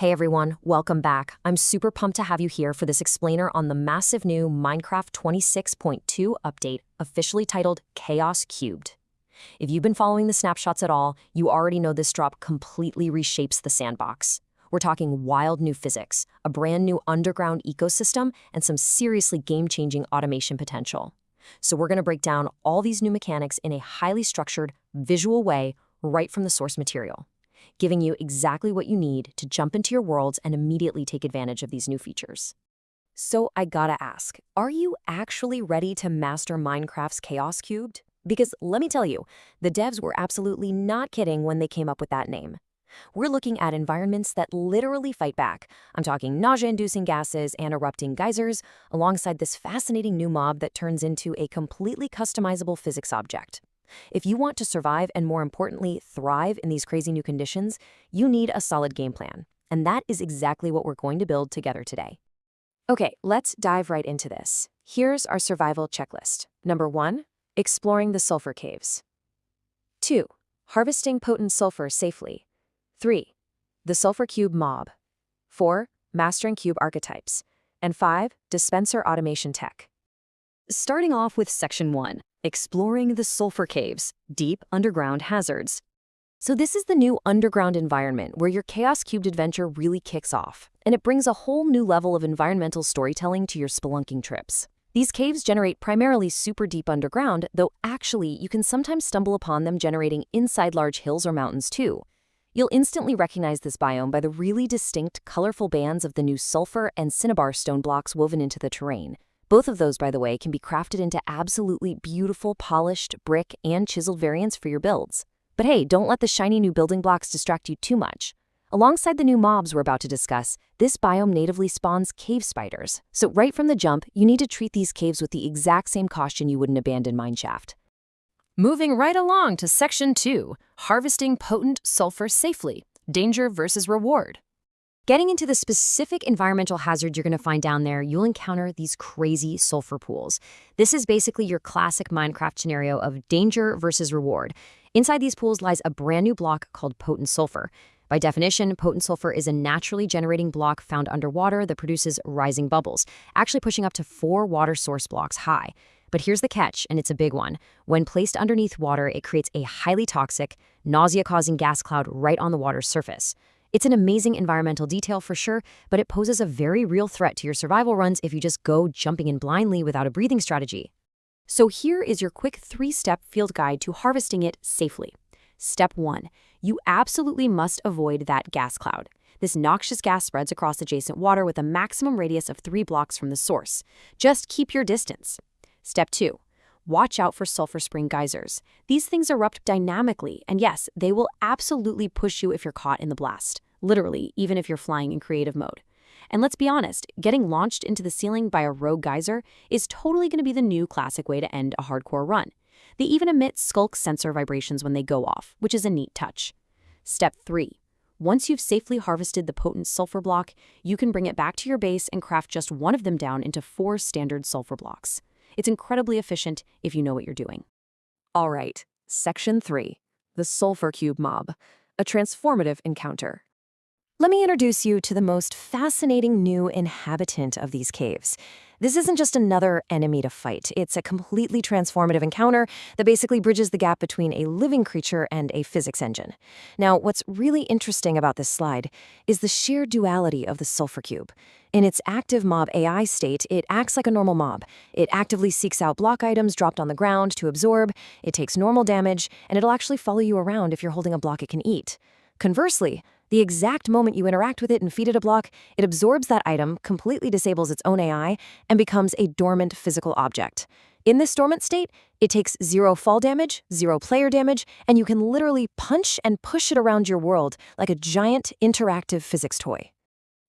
Hey everyone, welcome back. I'm super pumped to have you here for this explainer on the massive new Minecraft 26.2 update, officially titled Chaos Cubed. If you've been following the snapshots at all, you already know this drop completely reshapes the sandbox. We're talking wild new physics, a brand new underground ecosystem, and some seriously game-changing automation potential. So we're going to break down all these new mechanics in a highly structured, visual way right from the source material, giving you exactly what you need to jump into your worlds and immediately take advantage of these new features. So I gotta ask, are you actually ready to master Minecraft's Chaos Cubed? Because let me tell you, the devs were absolutely not kidding when they came up with that name. We're looking at environments that literally fight back. I'm talking nausea-inducing gases and erupting geysers, alongside this fascinating new mob that turns into a completely customizable physics object. If you want to survive and, more importantly, thrive in these crazy new conditions, you need a solid game plan. And that is exactly what we're going to build together today. Okay, let's dive right into this. Here's our survival checklist. Number 1, exploring the sulfur caves. 2, harvesting potent sulfur safely. 3, the sulfur cube mob. 4, mastering cube archetypes. And 5, dispenser automation tech. Starting off with Section 1, exploring the sulfur caves, deep underground hazards. So this is the new underground environment where your Chaos Cubed adventure really kicks off, and it brings a whole new level of environmental storytelling to your spelunking trips. These caves generate primarily super deep underground, though actually you can sometimes stumble upon them generating inside large hills or mountains too. You'll instantly recognize this biome by the really distinct, colorful bands of the new sulfur and cinnabar stone blocks woven into the terrain. Both of those, by the way, can be crafted into absolutely beautiful, polished, brick, and chiseled variants for your builds. But hey, don't let the shiny new building blocks distract you too much. Alongside the new mobs we're about to discuss, this biome natively spawns cave spiders. So right from the jump, you need to treat these caves with the exact same caution you would an abandoned mineshaft. Moving right along to Section 2, harvesting potent sulfur safely, danger versus reward. Getting into the specific environmental hazard you're going to find down there, you'll encounter these crazy sulfur pools. This is basically your classic Minecraft scenario of danger versus reward. Inside these pools lies a brand new block called potent sulfur. By definition, potent sulfur is a naturally generating block found underwater that produces rising bubbles, actually pushing up to 4 water source blocks high. But here's the catch, and it's a big one. When placed underneath water, it creates a highly toxic, nausea-causing gas cloud right on the water's surface. It's an amazing environmental detail for sure, but it poses a very real threat to your survival runs if you just go jumping in blindly without a breathing strategy. So here is your quick 3-step field guide to harvesting it safely. Step 1. You absolutely must avoid that gas cloud. This noxious gas spreads across adjacent water with a maximum radius of 3 blocks from the source. Just keep your distance. Step 2. Watch out for sulfur spring geysers. These things erupt dynamically, and yes, they will absolutely push you if you're caught in the blast. Literally, even if you're flying in creative mode. And let's be honest, getting launched into the ceiling by a rogue geyser is totally going to be the new classic way to end a hardcore run. They even emit skulk sensor vibrations when they go off, which is a neat touch. Step 3. Once you've safely harvested the potent sulfur block, you can bring it back to your base and craft just one of them down into 4 standard sulfur blocks. It's incredibly efficient if you know what you're doing. All right, Section 3, the Sulfur Cube Mob, a transformative encounter. Let me introduce you to the most fascinating new inhabitant of these caves. This isn't just another enemy to fight. It's a completely transformative encounter that basically bridges the gap between a living creature and a physics engine. Now, what's really interesting about this slide is the sheer duality of the Sulfur Cube. In its active mob AI state, it acts like a normal mob. It actively seeks out block items dropped on the ground to absorb, it takes normal damage, and it'll actually follow you around if you're holding a block it can eat. Conversely, the exact moment you interact with it and feed it a block, it absorbs that item, completely disables its own AI, and becomes a dormant physical object. In this dormant state, it takes 0 fall damage, 0 player damage, and you can literally punch and push it around your world like a giant interactive physics toy.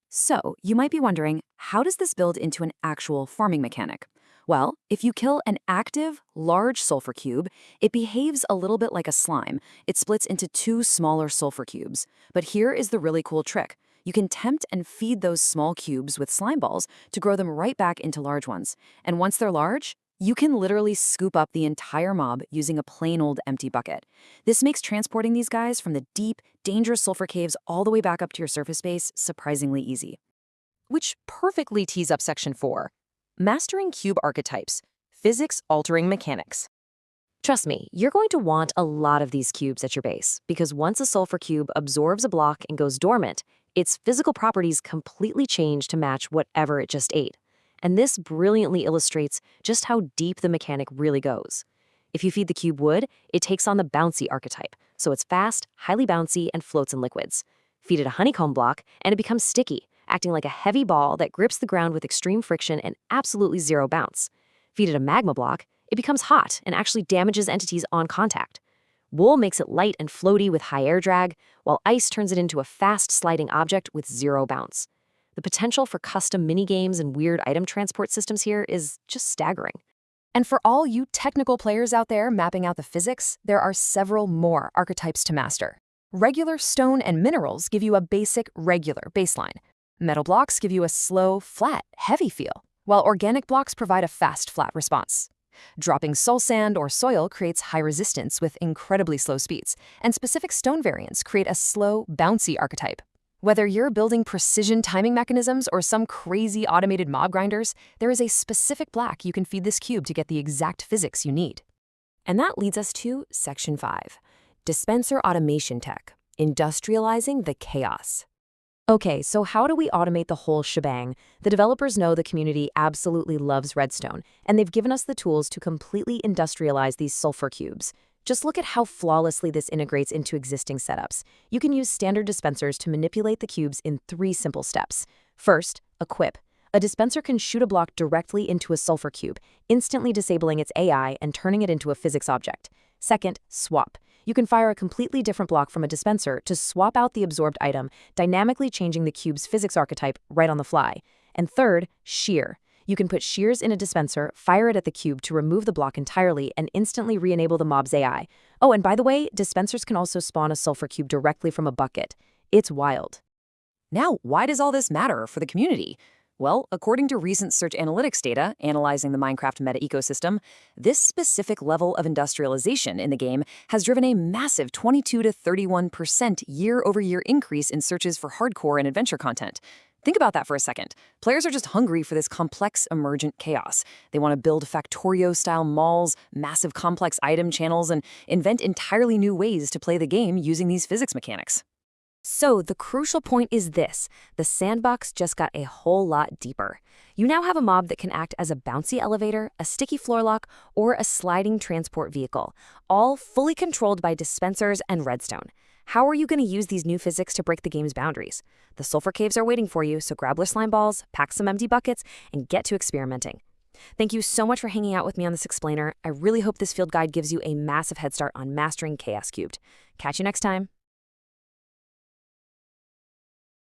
So, you might be wondering, how does this build into an actual farming mechanic? Well, if you kill an active, large sulfur cube, it behaves a little bit like a slime. It splits into 2 smaller sulfur cubes. But here is the really cool trick. You can tempt and feed those small cubes with slime balls to grow them right back into large ones. And once they're large, you can literally scoop up the entire mob using a plain old empty bucket. This makes transporting these guys from the deep, dangerous sulfur caves all the way back up to your surface base surprisingly easy. Which perfectly tees up Section 4, Mastering Cube Archetypes, Physics-Altering Mechanics. Trust me, you're going to want a lot of these cubes at your base, because once a sulfur cube absorbs a block and goes dormant, its physical properties completely change to match whatever it just ate. And this brilliantly illustrates just how deep the mechanic really goes. If you feed the cube wood, it takes on the bouncy archetype, so it's fast, highly bouncy, and floats in liquids. Feed it a honeycomb block, and it becomes sticky, acting like a heavy ball that grips the ground with extreme friction and absolutely zero bounce. Feed it a magma block, it becomes hot and actually damages entities on contact. Wool makes it light and floaty with high air drag, while ice turns it into a fast sliding object with zero bounce. The potential for custom minigames and weird item transport systems here is just staggering. And for all you technical players out there mapping out the physics, there are several more archetypes to master. Regular stone and minerals give you a basic, regular baseline. Metal blocks give you a slow, flat, heavy feel, while organic blocks provide a fast, flat response. Dropping soul sand or soil creates high resistance with incredibly slow speeds, and specific stone variants create a slow, bouncy archetype. Whether you're building precision timing mechanisms or some crazy automated mob grinders, there is a specific block you can feed this cube to get the exact physics you need. And that leads us to Section 5, Dispenser Automation Tech, Industrializing the Chaos. Okay, so how do we automate the whole shebang? The developers know the community absolutely loves Redstone, and they've given us the tools to completely industrialize these sulfur cubes. Just look at how flawlessly this integrates into existing setups. You can use standard dispensers to manipulate the cubes in 3 simple steps. First, equip. A dispenser can shoot a block directly into a sulfur cube, instantly disabling its AI and turning it into a physics object. Second, swap. You can fire a completely different block from a dispenser to swap out the absorbed item, dynamically changing the cube's physics archetype right on the fly. And third, shear. You can put shears in a dispenser, fire it at the cube to remove the block entirely, and instantly re-enable the mob's AI. Oh, and by the way, dispensers can also spawn a sulfur cube directly from a bucket. It's wild. Now, why does all this matter for the community? Well, according to recent search analytics data analyzing the Minecraft meta ecosystem, this specific level of industrialization in the game has driven a massive 22 to 31% year-over-year increase in searches for hardcore and adventure content. Think about that for a second. Players are just hungry for this complex, emergent chaos. They want to build Factorio-style malls, massive complex item channels, and invent entirely new ways to play the game using these physics mechanics. So the crucial point is this: the sandbox just got a whole lot deeper. You now have a mob that can act as a bouncy elevator, a sticky floor lock, or a sliding transport vehicle, all fully controlled by dispensers and redstone. How are you going to use these new physics to break the game's boundaries? The sulfur caves are waiting for you, so grab your slime balls, pack some empty buckets, and get to experimenting. Thank you so much for hanging out with me on this explainer. I really hope this field guide gives you a massive head start on mastering Chaos Cubed. Catch you next time.